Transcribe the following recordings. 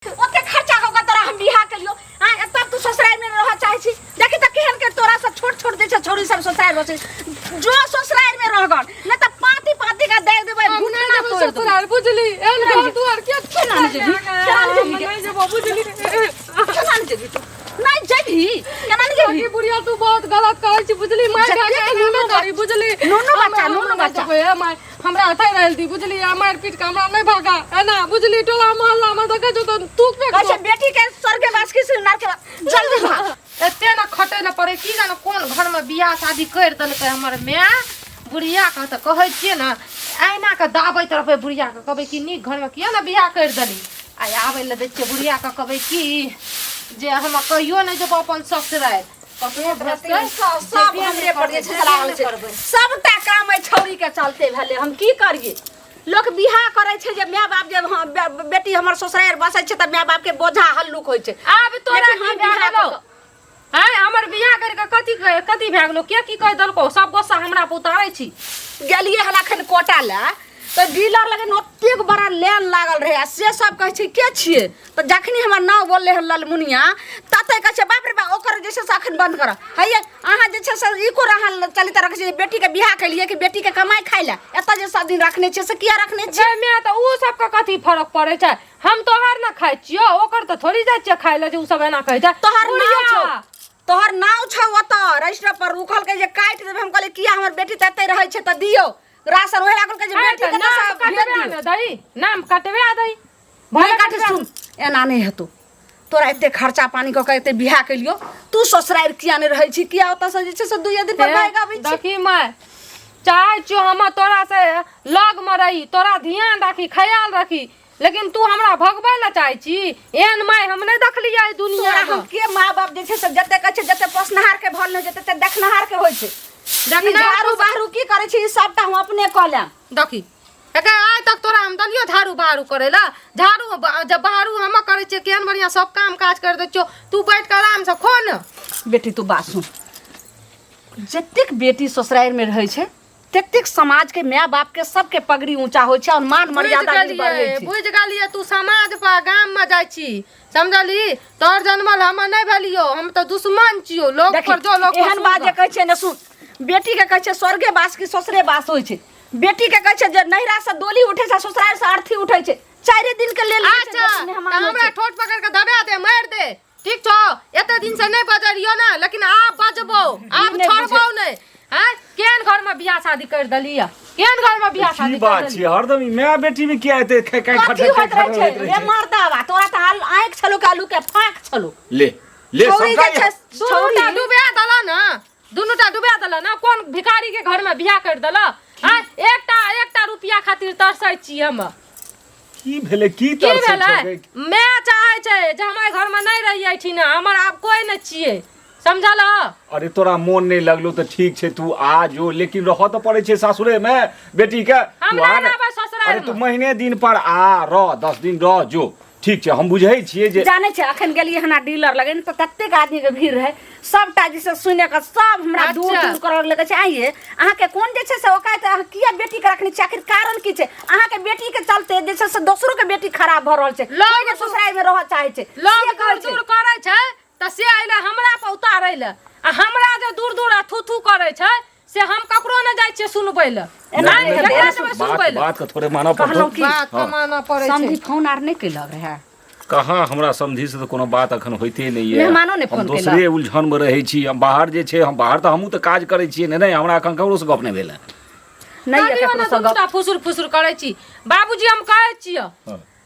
ओते खर्चा होगा तोरा हम बियाह के लियो हां तब तू ससुराल में रह चाहे छी देखि त केहन के तोरा से छोट दे छ छोरी सब ससुराल बसे जो ससुराल में रह गन न त पाती का दे देबै घुटना तोड़ ससुराल बुझली एन घर दुआर के केना नहीं जेबी बुझली केना नहीं जेबी नहीं जेबी केना नहीं जेबी बुढ़िया तू बहुत गलत कहै छी बुझली माय का नूनो करी बुझली नूनो बच्चा ए माय हमरा अथै रहल दी बुझली आ मार पीट के हमरा नहीं भागा एना बुझली टोला मोहल्ला में देखे छ त तू पे अच्छा बेटी के स्वर्ग वास की सिरनार के जल्दी भाग एते ना खटे न पड़े की जाने कोन घर में बियाह शादी कर देलकै हमर माय बुढ़िया का त कहै छियै ना आइना के दाबैत रहबै बुढ़िया के कहबै कि नी घर में किया ना बियाह कर देली आइ आबै ल दै छियै बुढ़िया के कहबै कि जे हम कहियो नहीं जब अपन ससुराल कतनो भसके सब हमरे पर जे चलावल छै सबटा काम है छौरी के चलते भेले हम की करिए लोग बियाह करे छै जे माय बाप जे बेटी हमर ससुराल बसै छै त माय बाप के बोझा हल्लुक होय छै आब तोरा हम बियाह लो हां हमर बियाह कर के कथि भए गेलो के की कह दलको सब गोसा हमरा पे उतारै छी गेलिए हला खन कोटा ला तो डीलर लगे ओते बड़ा लाइन लागल रहे से सब कहै छै के छिए त जखनी हमर नाम बोलले हन ललमुनिया तते कहै छै बाप रे बा ओकर जे छै अखन बंद कर हैया अहाँ जे छै से इको रहल चलित रखै छै बेटी के बियाह के लिए कि बेटी के कमाई खाइ ला एत जे सब दिन रखने छै से किया रखने छै मैं त उ सब का कथि फरक पड़े छै हम तोहर ना खाइ छियो ओकर त थोड़ी जाय छै खाइ ला जे उ सब एना कहै छै तोहर नाव छौ ओत रजिस्टर पर उखल के जे काट देबे हम कहले किया हमर बेटी तते रहै छै त दियो राशन होय लागल के जे बेटी के नाम कटवे न दई नाम कटवे दई भाई काट सुन एना नहीं हेतौ तोरा एते खर्चा पानी क के एते बियाह के लियो तू ससुराल किया नहीं रहै छी किया ओत से जे छै से दुइये दिन पर भाग आबै छी देखी मैं चाहे छो हम तोरा से लग में रही तोरा ध्यान राखी ख्याल रखी लेकिन तू हमरा भगबै ला चाहे छी एन माय हम नहीं देखलियै ई दुनिया में के मां बाप जे छै से जते कहै छै जते पोसनहार के भल न जते देखनहार के होय छै झाड़ू बाहरू की करे छी सबटा हम अपने क लेम देखी एका आज तक तोरा हम दलियो झाड़ू बाहरू करेला झाड़ू जब बाहरू हम करे छी केहन बढ़िया सब काम काज कर दे छो तू बैठ के आराम से खो न बेटी तू बात सुन जतेक बेटी ससुराल में रहै छै ततेक समाज के माय बाप के सबके पगड़ी ऊंचा होय छै और मान मर्यादा भी बढ़ै छै बुझ गेलिए तू समाज पर गाम में जाय छी समझली तोर जन्मल हम नहीं भेलियो हम तो दुश्मन छियो लोग पर जो लोग एहन बात जे कहै छै न सुन बेटी के कहै छै स्वर्गे वास की ससुरे वास होय छै बेटी के कहै छै जे नहिरा से डोली उठै छै ससुराल से अर्थी उठै छै 4 दिन के लेल अच्छा हमरा ठोट पकड़ के दबा दे मार दे ठीक छो एते दिन से नहीं बजरियो ना लेकिन आप बजबो आप छोड़बो नहीं हैं केन घर में बियाह शादी कर दलिया केन घर में बियाह शादी कर बात छी हरदम मैं बेटी में किया एते खटखट छै ए मर्दावा तोरा त आंख छलो के आलू के फांक छलो ले सबका छोटा डुबा दला ना दुनुटा डुबा दला ना कोन भिखारी के घर में बियाह कर दला हां एकटा रुपया खातिर तरसै छी हम की भेले की तरसै छै मैं चाहे छै जे हमरा घर में नहीं रहियै छी ना हमर आप कोई न छिए समझल अरे तोरा मन नहीं लगलो तो ठीक छे तू आ जो लेकिन रह तो पड़े छे सासुरे में बेटी के अरे तू महीने दिन पर आ रह 10 दिन रह जो ठीक छे हम बुझै छिए जे जाने छे अखन गेलिए हना डीलर लगे त ततेक आदमी के भीड़ रहे सबटा जे से सुने के सब हमरा दूर कर लगे छे आइए अहाँ के कोन जे छे से ओका त किया बेटी के रखनी छे आखिर कारण की छे अहाँ के बेटी के चलते जे छे से दोसरो के बेटी खराब भ रहल छे लोग के ससुराल में रह चाहे छे लोग दूर करे छे त से आइले हमरा पे उतारै ले आ हमरा जे दूर दूर थू करे छे से हम ककरो न जाय छे सुनबै ले नहीं एकरा से सुनबै ले बात के थोड़े मानना पड़तो बात के मानना पड़े छे समझी फोन आर नहीं केलक रहे कहाँ हमरा समझी से तो कोनो बात अखन होइते नहीं है मेहमानो ने फोन हम दूसरे उलझन में रहै छी हम बाहर जे छे हम बाहर त हमहू त काज करै छी नहीं हमरा अखन ककरो से गप नहीं भेल नहीं एकरो से गप फुसुर करै छी बाबूजी हम कहै छियै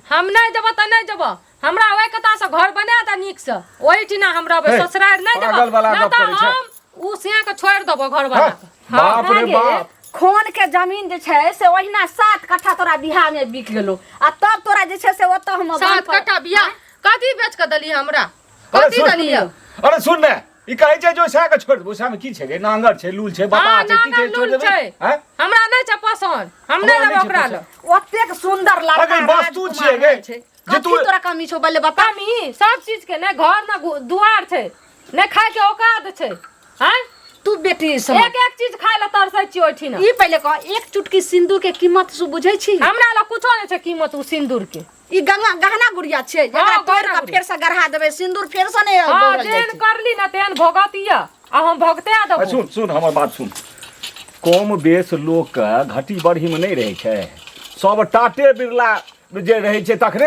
हम नहीं जब त नहीं जब हमरा ओए कता से घर बना द नीक से ओही ठिना हमरा ससुराल नहीं जब ना त हम उ सिया के छोड़ देबो घर वाला बाप रे बाप खोन के जमीन जे छे से ओहिना 7 कट्ठा तोरा बिहार में बिक गेलो आ तब तोरा जे छे से ओत हम 7 कट्ठा बिया कथि बेच के दली हमरा कथि दली अरे सुन ने ई कहै छै जो सा के छोड़ दबो सा में की छै गे नांगर छै लूल छै बाबा छै की छै छोड़ देबै हैं हमरा नहीं छै पसंद हम नहीं लेब ओकरा ल ओतेक सुंदर लड़का अरे वस्तु छिए गे जे तू तोरा कमी छौ बल्ले बता मी सब चीज के ने घर ना दुआर छै ने खाए के औकात छै हैं तू बेटी एक चीज खाए ला तरसै छी ओठिना ई पहले कह एक चुटकी सिंदूर के कीमत सु बुझै छी हमरा ला कुछो नहीं छै कीमत उ सिंदूर के ई गहना गुड़िया छै जकरा तोड़ के फेर से गढ़ा देबै सिंदूर फेर से नहीं हां जेन करली ना तेन भोगतिया आ हम भोगते देबो। सुन सुन हमर बात सुन, कम बेस लोग के घटी बढ़ी में नहीं रहे छै, सब टाटे बिरला जे रहे छै तखने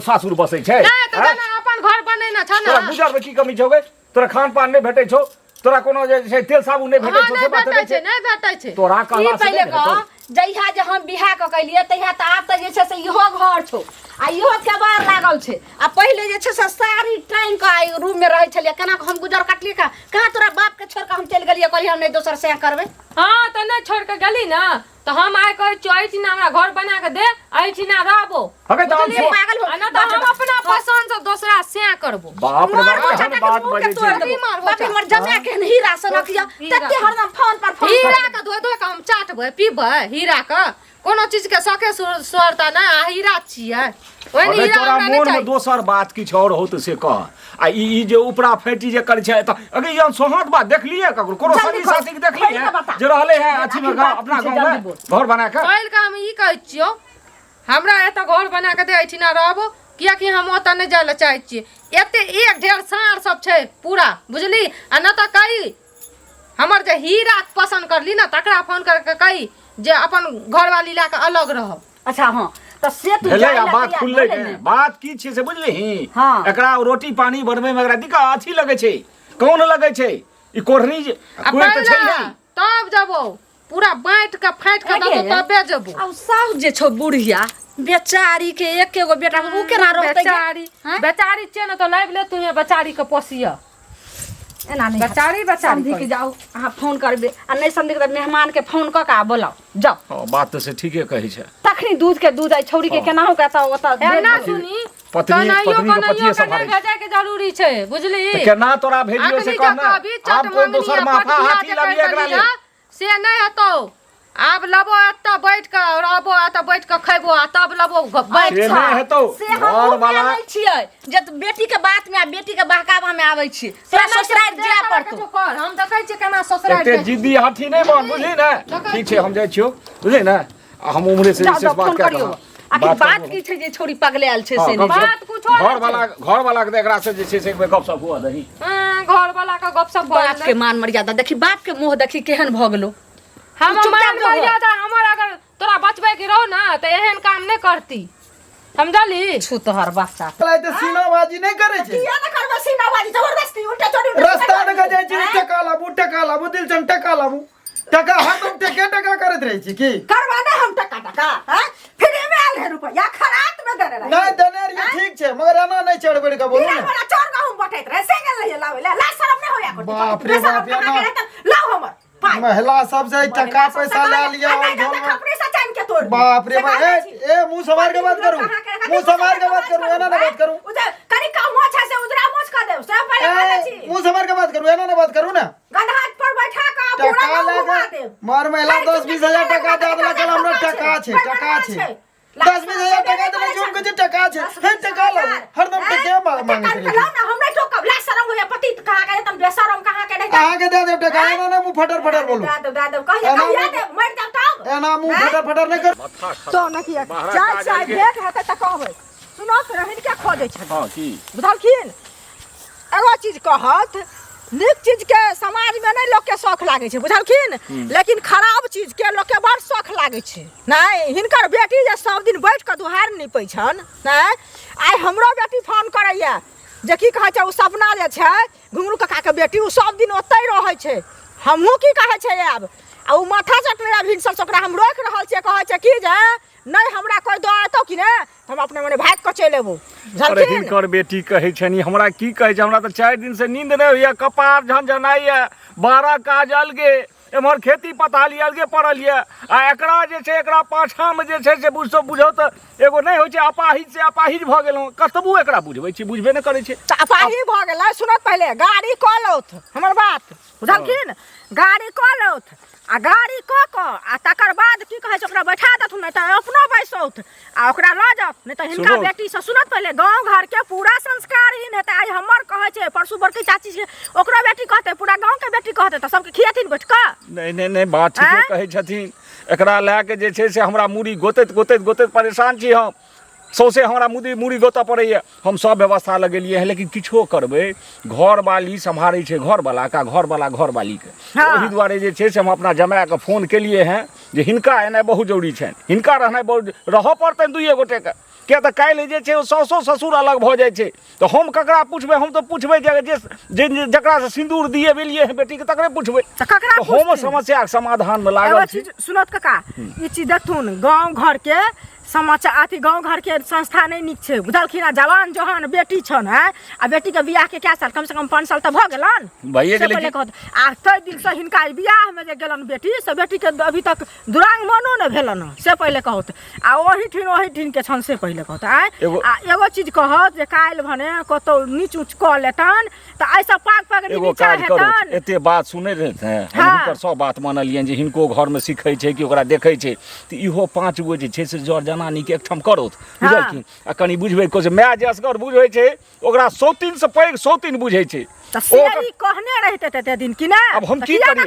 सासुर बसै छै। नहीं तो जना अपन घर बनेना छ ना। तोरा गुजर में की कमी छौ गे? तोरा खान पान नहीं भेटै छौ, तोरा कोनो जे छै तेल साबुन नहीं भेटै छौ, से बात भेटै छै नहीं भेटै छै। तोरा कहला से पहले कह जहिया जे हम बियाह क कलिए तहिया त आब त जे छै से इहो घर छौ आ इहो केबार लागल छै आ पहिले जे छै से सारी टाइम का रूम में रहै छलिए, केना हम गुजर कटली का कहाँ तोरा बाप के छोड़ के हम चल गेलिए कहलिए हम नहीं दोसर से करबै। हां त नहीं छोड़ के गेली ना तो हम आइ कहै चोइ छी ना हमरा घर बना के दे, आई छी ना रहबो। हगे त हम पागल हो ना तो हम अपना पसंद से दूसरा से करबो। बाप रे बाप हम बात बजे छै। बाप हमर जमा के हीरा से रखिया तते हरदम फोन पर फोन हीरा के धो धो के हम चाटबै पीबै हीरा के कोनो चीज के सके सुरता ना हीरा छियै। ओइ अगर हीरा तोरा हमरा मोन नहीं में दोसर बात किछ और हो त से कह। आ ई जे उपरा फैटी जे करै छै त अगे ई सोहत बात देखलिए ककरो कोनो सगी साथी के देखलिए जे रहले है अथी में अपना गांव में घर बना के पहिल का हम ई कहै छियो हमरा एत घर बना के दे आई छी ना रहबो, किया कि हम ओत नहीं जाय ल चाहै छी। एते एक ढेर सार सब छै पूरा बुझली आ न त कही हमर जे हीरा पसंद करली ना तकरा फोन करके कही जे अपन घरवाली ला के अलग रह। अच्छा हां त से तू भेले आ बात खुलले ने बात की छै से बुझली। हाँ। एकरा रोटी पानी बनबे में एकरा दिक्कत अथी लगे छै, कौन लगे छै ई कोढ़नी जे कोई त छै नहीं। तब जबो पूरा बांट के फाट के दतो तबे जबो। अब साहु जे छौ बुढ़िया बेचारी के एकेगो बेटा उ केना रहतै बेचारी बेचारी छै न तो लाइव ले तू बेचारी के पोसिया एना नहीं बेचारी समझी के जाओ अहाँ फोन करबे आ नहीं समझी के मेहमान के फोन क के बोलाओ जाओ। हां बात त से ठीके कहै छै। तखनी दूध के दूध आई छौरी के केना हो कहता ओता ना सुनी पत्नी के पतिए सब नहीं भेजे के जरूरी छै बुझली। त केना तोरा भेजियो से कहना अब कोन दोसर माथा हाथी लगी एकरा ले से नहीं हतो। अब लबो एत बैठ के रहबो एत बैठ के खैबो आ तब लबो बैठ से नहीं हेतौ घर वाला नहीं छियै जे बेटी के बात में आ बेटी के बहकावा में आबै छी तोरा ससुराल जाय पड़तो। हम देखै छी केना ससुराल एते जिद्दी हाथी नहीं बन बुझली ना। ठीक छै हम जाय छियो बुझली ना हम उमरे से विशेष बात कर रहा आखिर बात की छै जे छोरी पगले आल छै से नहीं बात कुछ और घर वाला के एकरा से जे छै से गपशप हुआ दही। हां घर वाला का गपशप बाप के मान मर्यादा देखी बाप के मुंह देखी केहन भ गेलो। हम मान मर्यादा हमर अगर तोरा बचबे के रहो ना त एहन काम नहीं करती समझली। छु तोहर बच्चा चलाई त सीनाबाजी नहीं करे छै। किया न करबे सीनाबाजी जबरदस्ती उल्टा चोरी रास्ता न जाय छै टका लाबू दिल सन टका लाबू टका हम टका करत रहै छी की करवा दे हम टका हैं फिर में आल है रुपया खरात में दे रहा नहीं देने रे ठीक छै मगर एना नहीं चढ़बड़ के बोलू ना बड़ा चोर का हम बटैत रहे से गेल लावे ला शरम नहीं होया को बाप रे बाप लाओ हमर महिला सबसे टका पैसा ले लिया और घर में खपरी से चान के तोड़ बाप रे बाप ए मुंह संभाल के बात करू मुंह संभाल के बात करू एना ना बात करू उधर कनी का मोछ है से उजरा मोछ का दे सब पहले कहले छी मुंह संभाल के बात करू एना ना बात करू ना गधा पर बैठा का पूरा घुमा दे मार महिला 10-20 हजार टका दे देला कल हमरा टका छै 10-20 हजार टका देला जोन के टका छै हे टका लो हरदम टके मांगे छै ला ना हमरा ठोकब ला शरम होया पति कहा के तुम बेशरम कहा के नहीं कहा के दे टका एना ना मुंह फटर बोलू दादा कहिया दे मर जाता एना मुंह फटर नहीं कर तो न किया चाय चाय देख हते त कहबै सुनो तो रहन के खोजै छै। हां की बुझलखिन एगो चीज कहत नीक चीज के समाज में नहीं लोग के शौक लागे छै बुझलखिन लेकिन खराब चीज के लोग के बड़ शौक लागे छै। नहीं हिनकर बेटी जे सब दिन बैठ के दुहार निपै छन नहीं आइ हमरो बेटी फोन करैया जे की कहै छै उ सपना जे छै घुंगरू काका के बेटी उ सब दिन ओतै रहै छै हमहू की कहै छै आब आ उ माथा चटले भिनसर ओकरा हम रोक रहल छियै कहै छै की जे नहीं हमरा कोई दो आतो कि ने हम अपने मने भाग के चल एबो। अरे हिनकर बेटी कहै छनी हमरा की कहै छै हमरा त 4 दिन से नींद नहीं होइया कपार झनझनाइया 12 काज अलगे एमहर खेती पताली अलगे पड़ल ये आ एकरा जे छै एकरा पाछा में जे छै से बुझो त एगो नहीं होय छै अपाहिज से अपाहिज भ गेलौ कतबो एकरा बुझबै छी बुझबे नहीं करै छै त अपाहिज भ गेलै सुनत पहले गाड़ी कलौथ हमर बात बुझलखिन गाड़ी कलौथ आ गाड़ी आ तकर बाद की कहै छै ओकरा बैठा दथु नहीं त अपनो बैसौथ आ ओकरा ल जात नहीं त हिनका बेटी से सुनत पहले गांव घर के पूरा संस्कारहीन हेतै। आज हमर कहै छै परसू बड़की चाची के ओकरा बेटी कहतै पूरा गांव के बेटी कहतै त सबके खियेथिन बैठ क नहीं बात ठीके कहै छथिन एकरा ला के जे छै से हमरा मुड़ी गोतैत परेशान छी हम सौसे हमरा मुड़ी गोता पड़ैए। हम सब व्यवस्था लगेलिए हैं, लेकिन किछो करबै घर वाली सम्हारै छै घर वाला का, घर वाला घर वाली के। ओहि दुआरे जे छै से हम अपना जमाए के फोन केलिए हैं जे हिनका एनाइ बहुत जरूरी छनि, हिनका रहनाइ बहुत रहऽ पड़तनि दुइए गोटे के। किया तऽ काल्हि जे छै सासो ससुर अलग भऽ जाइ छै तऽ हम ककरा पूछबै? हम तऽ पूछबै जे जकरा से सिन्दूर दिए बेलिए हैं बेटी के तकरे पूछबै। तो हम समस्या के समाधान में लागल छी। सुनत काका, ई चीज देखथुन गांव घर के समाचार अथी गांव घर के संस्था नहीं निक छै, बुझलखिन? आ जवान जहान बेटी छन है, आ बेटी के बियाह के क्या साल, कम से कम 5 साल तो भ गेलन, भइए गेलै। आ तै दिन से हिनका बियाह में जे गेलन बेटी से बेटी के अभी तक दुरांगमनो न भेलन से पहले कहत। आ ओही ठिन के छन से पहले कहत। आ एगो चीज कहत जे काल भने कतो नीच ऊंच क लेतन त ऐसा पाक पगड़ी नीचा हेतन। एते बात सुनै रहत हैं, हम हिनकर सब बात मानलियन जे हिनको घर में सिखै छै कि ओकरा देखै छै त इहो 5 गो जे छै से जर जनानी के एकठाम करत, बुझलखिन? आ कनी बुझबै को माय जे असगर बुझै छै ओकरा सौतीन से पैघ सौतीन बुझै छै। त सियारी कहने रहते ते दिन कि ना? अब हम की करी?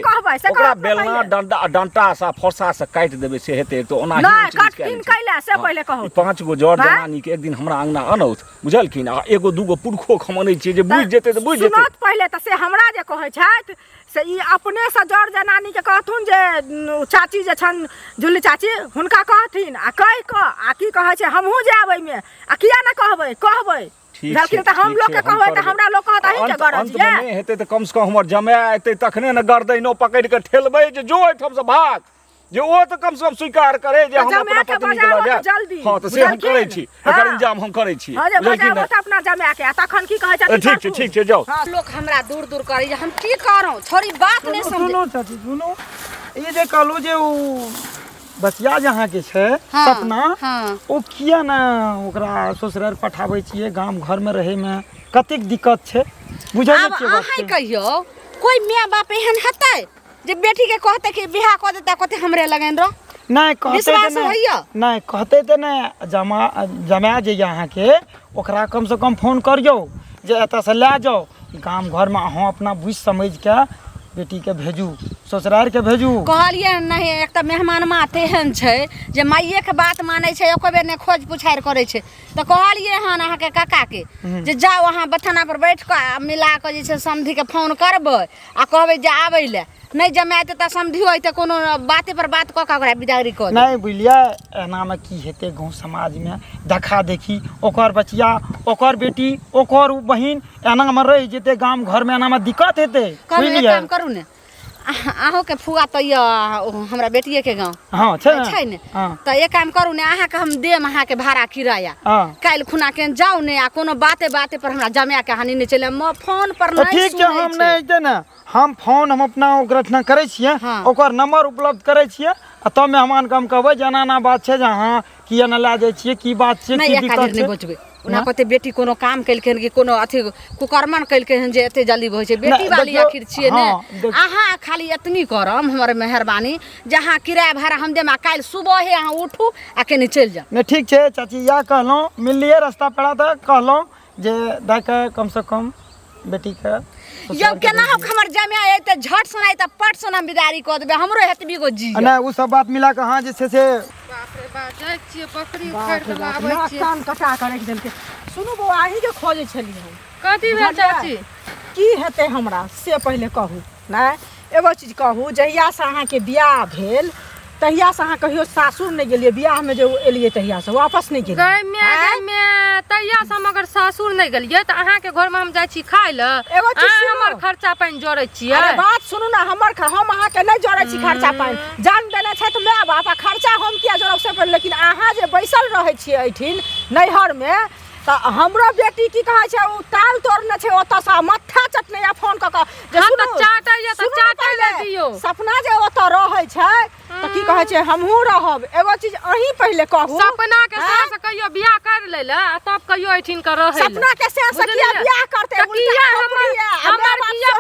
ओकरा बेलना डंटा सा फरसा से काट देबे से हेते तो ओना ही नहीं काट किन कैला से पहले कहो। 5 गो जर जनानी के एक दिन हमरा अंगना अनौत, बुझलखिन? आ एगो दूगो पुरखो खमनै छै जे बुझ जेते त बुझ जेते। सुनत पहले त से हमरा जे कहै छैत से ई अपने से जर जनानी के कहथुन जे चाची जे छन जुली चाची हुनका कहथिन आ कह क आ की कहै छै हमहू जाबै में आ किया ना कहबै जबकि त हम लोग के कहबै त हमरा लोग कहत अही के गरज ये नहीं हेते त कम से कम हमर जमाए एते तखने न गर्दैनो पकड़ के ठेलबै जे जो एठम से भाग, जे ओ त कम से कम स्वीकार करे जे हम अपना पत्नी के लऽ जाय। हां त से हम करै छी, एकर इंतजाम हम करै छी, लेकिन अपना जमाए के तखन की कहै छै? ठीक छै जाओ। लोग हमरा दूर दूर करै हम की करू, थोड़ी बात नहीं समझ। सुनो चाची सुनो, ये जे कहलू जे उ बचिया जहाँ के छै सपना, ओ किया ना ओकरा ससुराल पठाबै छियै? गांव घर में रहे में कतेक दिक्कत छै, बुझै नै छियै? अहाँ कहियो कोई माय बाप एहन हेतै जे बेटी के कहते कि बियाह क देता कते हमरे लगन रो? नहीं कहते नहीं कहते त नहीं। जमा जे यहाँ के ओकरा कम से कम फोन करियो जे एत से ले जाओ गांव घर में, अहाँ अपना बुझ समझ के बेटी के भेजू, ससुराल के भेजू। कहलिए नहीं, एक त मेहमान मा तेहन छै जे माइये के बात मानै छै, एको बेर ने खोज पुछार करे छै। त कहलिए हन अहाँ के काका के जे जाओ अहाँ बथाना पर बैठ के मिला के जे छै समधी के फोन करबै आ कहबै जे आबै ले। नहीं जमाते त समधी होय त कोनो बाते पर बात क के ओकरा बिदागरी क दे। नहीं बुझलिए एना में की हेते गांव समाज में देखा देखी, ओकर बचिया ओकर बेटी ओकर बहिन एना में रह जेते गांव घर में, एना में दिक्कत हेते। बुझलिए काम करू ने अहो के फुआ त हमरा बेटिए के गांव हां छै ने, त एक काम करू ने अहाँ के हम देम अहाँ के भाड़ा किराया, काल खुना के जाऊ ने आ कोनो बाते पर हमरा जमा के हानि नै चले। म फोन पर नै ठीक छै, हम नै एते ना, हम फोन हम अपना ओकरा करै छियै, ओकर नंबर उपलब्ध करै छियै आ तब मेहमान के हम कहबै जना ना बात छै, जहां किया ना ला जाय छियै, की बात छै, की दिक्कत छै। नहीं बचबै उना कते बेटी कोनो काम कलखन कि कोनो अथी कुकर्मन कलखन जे एते जल्दी होय छै, बेटी वाली आखिर छियै ने। अहाँ खाली एतनी करम हमर मेहरबानी, जहां किराया भाड़ा हम देम, काल सुबह अहाँ उठू आ केनी चल जा। नहीं ठीक छै चाची, या कहलो मिलिए रास्ता पड़ा त कहलो जे द के कम से कम बेटी के जब केना हमर जमा एते झट सुनाई त पट सुना बिदारी क देबे, हमरो हेतबी गो जी। नहीं उ सब बात मिला के हां जे छै से बाप रे बाप जाय छियै बकरी उखाड़ के लाबै छियै, कान कटा करे के देलके। सुनू बौआ अहीं के खोजे छलिए कथी भेल चाची? की हेतै हमरा से पहले कहू नै। एगो चीज कहू, जहिया से अहाँ के बियाह भेल तहिया से अहाँ कहियो सासुर नहीं गेलिए? बियाह में जो एलिए तहिया से वापस नहीं गेलिए? गई में तहिया से हम अगर सासुर नहीं गेलिए त अहाँ के घर में हम जाय छी खाय ल, एगो चीज हमर खर्चा पानी जोड़ै छियै। अरे बात सुनू ना, हम अहाँ के नहीं जोड़ै छी खर्चा पानी, जान देने छै त माय बाप आ खर्चा हम किया जोड़ब से पर। लेकिन अहाँ जे बैसल रहै छियै एठिन नैहर में त हमरो बेटी की कहै छै उ ताल तोड़ने छै ओत से मत्था चटने या फोन क के जे सुनू चाटैया त चाटै ले दियौ। सपना जे ओत रहै छै त की कहै छै हमहू रहब। एगो चीज अहीं पहले कहू, सपना के सास कहियो बियाह कर ले ल तब कहियो एठिन के रहै ल। सपना के सास किया बियाह करते? किया हमर किया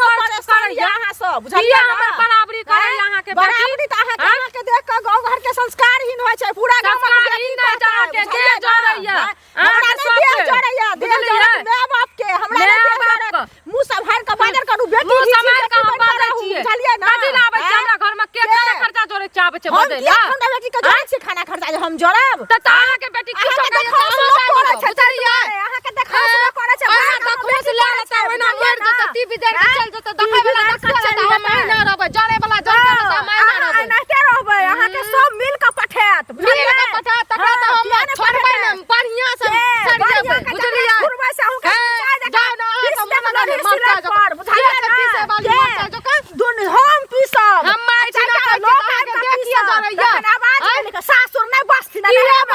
करैया अहाँ सब बुझलिए ना? हमर बराबरी करे अहाँ के बराबरी त अहाँ के देख के गांव घर के संस्कारहीन होय छै, पूरा गांव में संस्कारहीन नै जहाँ के दे जोड़ैया, अहाँ के सब जोड़ैया दे जोड़ैया माय बाप के, हमरा नै जोड़ैया मुंह सब हर के बादर करू बेटी मुंह समार के हम बादर छियै, बुझलिए ना? कथि लाबै छै हमरा घर में के खाना खर्चा जोड़ै चाहबै छै बदे ला? हम बेटी के जोड़ै छी खाना खर्चा जे हम जोड़ब त अहाँ के बेटी किछो ओहिना मर जते टीवी देख के चल जते देखै वाला देखते रहता हम ना रहबै जरे वाला जरे रहता हम ना रहबै ना के रहबै अहाँ के सब मिल के पठात मिल के पठा तकरा त हम छोड़बै ना बढ़िया से सर जेबै बुझलियै घुरबै से हम के जाओ ना हम मन में मरता जो बुझलियै से पीसे वाली मरता जो का दुन हम पीसब हम मार छी ना लोग के देखिए जरैया आवाज के सासुर नहीं बसती ना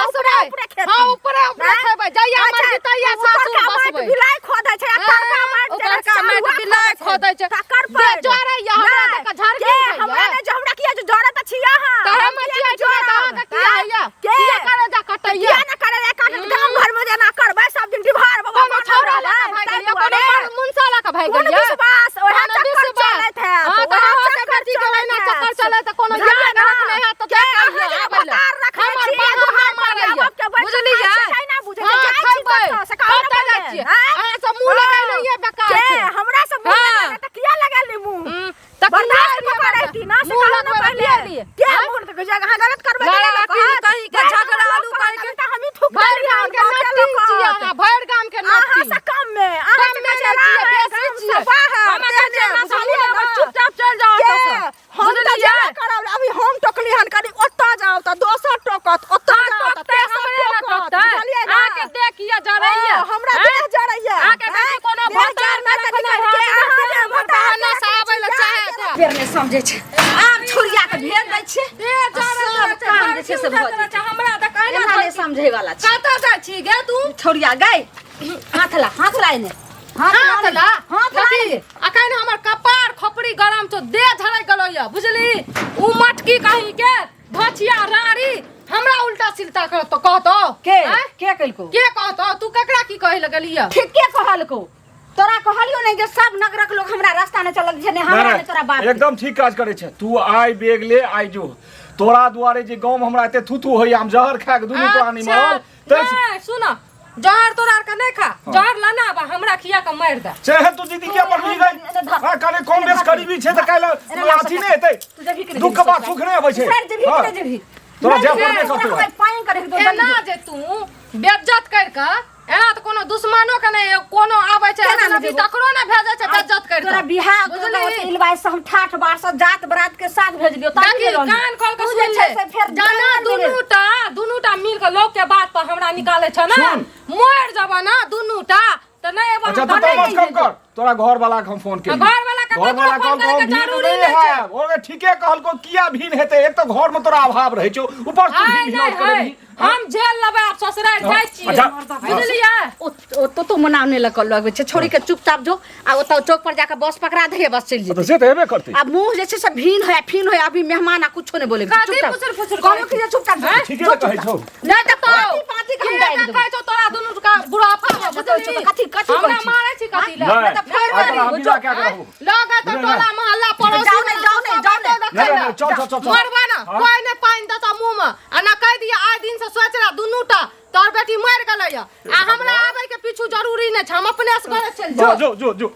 ऊपर खेती हां ऊपर खेबै जइया मर जितैया सासुर बसबै बिलाई खोदै छै तरका मार ओकर का मार बिलाई खोदै छै दे जरैया हमरा तक झरके हमरा ने जो हमरा किया जो जरत छी अहाँ त हम छियै जो अहाँ के किया हैया किया करे जा कटैया किया ना करे काट गांव घर में जेना करबै सब दिन डिभार बाबा कोनो छौरा ला भाई गइया कोनो मुंसाला का भाई गइया विश्वास ओहे चक्कर चलत है हां तो हो से बेटी के ना चक्कर चले त कोनो याद रखले है तो क्या कहियो आबैला हमर बाबू हम मारैया बुझलियै ना बुझै छै से कहता जाइ छी अहाँ सब मुंह लगाइ नहीं है बेकार के हमरा सब मुंह लगाइ त किया लगाली मुंह त बर्दाश्त न करैती ना से कहना पहले के मुंह के जगह गलत करबै कहीं के झगड़ा आलू कहीं के हम ही थूक भर गांव के नट्टी छियै अहाँ भर गांव के नट्टी अहाँ से कम में अहाँ से छियै बेसी छियै हम के चुपचाप चल जाओ हम त जा करब अभी हम टोकली हन कनी ओत्ता जाओ त दोसर टोकत ओत्ता जाओ त तेसर टोकत बुझलियै ना आके देखिए जरैया हमरा देह जरैया आके बेटी कोनो भोटार में देखने बहाना से आबै ल चाहे त फेर नहीं समझे छै आब छोरिया के भेज दै छै सब काम जे छै से भऽ जेतै हमरा त कहना नहीं समझे वाला छै कतऽ जाइ छी गे तू छोरिया गई हाथ ला एने हाथ ला हाथ ला अखन हमर कपार खोपड़ी गरम तो देह झरक गलोया बुझली उ मटकी कहीं के भछिया राड़ी हमरा उल्टा सिलता कर तो कहतो के कइलको के कहतो तू ककरा की कहे लगलिया ठीक के कहलको तोरा कहलियो नहीं जे सब नगरक लोग हमरा रास्ता ने चलल छै ने हमरा ने तोरा बात एकदम ठीक काज करे छै तू आइ बेग ले आइ जो तोरा दुआरे जे गांव हमरा एते थुथु होय हम जहर खा के दुनू प्राणी मरल नहीं सुन जहर तोरा के नहीं खा जहर लाना बा हमरा खिया के मार दे चाहे तू दीदी के पर भी गई हां कने कम बेस करीबी छै त काइला अथी नहीं हेतै दुख के बाद सुख नहीं आबै छै सर जे भी तोरा जे पर करतो पाइन करे के एना जे तू बेइज्जत कर के एना त कोनो दुश्मनो के नहीं कोनो आबै छै नदी तकरो ना भेजै छै बेइज्जत कर तोरा बिहार बुझली इलवाय से हम ठाठ बार से जात बरात के साथ भेज दियो ताकि कान खोल के सुन ले फिर जाना दुनूटा मिल के लोग के बात पर हमरा निकाले छ ना मोर जबा ना दुनूटा त नहीं एबो अच्छा तो बस कम कर तोरा घर वाला के हम फोन के घर वाला के फोन करे के जरूरी नहीं है ओरे ठीके कहल को किया भीन हेते एक तो घर में तोरा अभाव रहै छौ ऊपर तू भीन हिलौट करबी हम जेल लेबै आप ससुराल जाय छी बुझलियै तो मनाने लगबै छै छोड़ी के चुपचाप जो आ ओतौ चौक पर जाके बस पकड़ा दे बस चल तो से त हेबे करते अब मुंह जे छै से भीन है फिन है अभी मेहमान आ कुछो नहीं बोले चुपचाप कोनो के चुपचाप ठीके कहै छौ नहीं त पाती पाती के हम डाल कहै छौ तोरा दुनू का बुढ़ापा बुझलियै कथी हमरा मारै छी कथी ला त फेर बिना क्या करबो लगा त टोला मोहल्ला पड़ोसी नहीं चल मरबा ना कोई ने पाइन देता मुंह में आ ना कह दिया आइ दिन से सोच रहा दुनूटा तोर बेटी मर गेलै आ हमरा आबै के पीछू जरूरी नहीं छै हम अपने से घर चल जो